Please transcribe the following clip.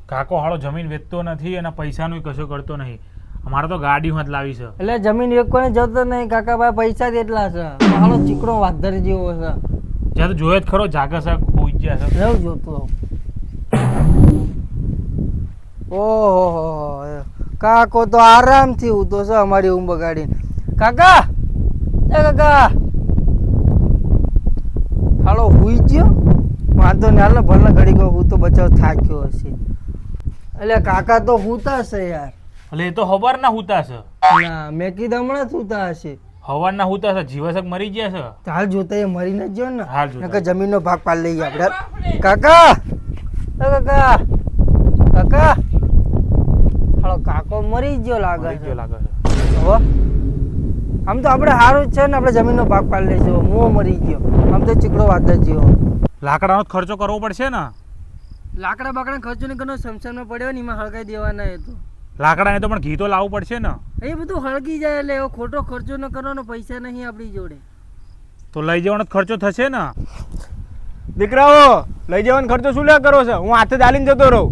કાકો હાળો જમીન વેચતો નથી અને પૈસાનું કશું કરતો નહીં. અમારે તો ગાડી મત લાવી છે. એટલે જમીન એક કોને જતો નહીં કાકા ભાઈ, પૈસા કેટલા છે? હાલો ચીકણો વાધર જેવો છે. જ્યાં તો જોયે જ ખરો, જાગે છે, ખોઈ ગયા છે. રહેવું જોતું. ઓહો, કાકો તો આરામથી ઊતો છે અમારી ઊંઘ બગાડીને. કાકા એ કાકા હાલો હુઈ ગયો? વાંધો ને હાલ ભલે ઘડી ગયો, હું તો બચાવ થાક્યો હશે. એટલે કાકા તો હુતા છે યાર. એટલે એ તો હવારના હુતા છે. ના મેં કીધું હમણાં હુતા હશે. હવારના હુતા છે, જીવસક મરી ગયા છે. તો હાલ જોતા એ મરી ન ગયો ને. હાલ જોતા. નકર જમીનનો ભાગ પાડ લઈએ આપણે. કાકા એ કાકા કાકા હાલો કાકો મરી ગયો લાગે મરી છે. ગયો લાગે છે. હો આમ તો આપણે સારું જ છે ને, આપણે જમીનનો ભાગ પાડી લઈશું. મો મરી ગયો, આમ તો ચીકડો વાધર જેવો. લાકડાનો ખર્ચો કરવો પડશે ને. લાકડા બાકડા ખર્ચો ને ઘણો સમસાનમાં પડ્યો ને, એમાં હળગાઈ દેવાના એ તો. લાકડાને તો પણ ઘી તો લાવવું પડશે ને. એ બધું હળગી જાય એટલે એવો ખોટો ખર્ચો ન કરવાનો, પૈસા નહીં આપણી જોડે. તો લઈ જવાનો ખર્ચો થશે ને. દીકરાઓ લઈ જવાનો ખર્ચો શું લે કરો છો? હું હાથે ચાલીને જતો રહું.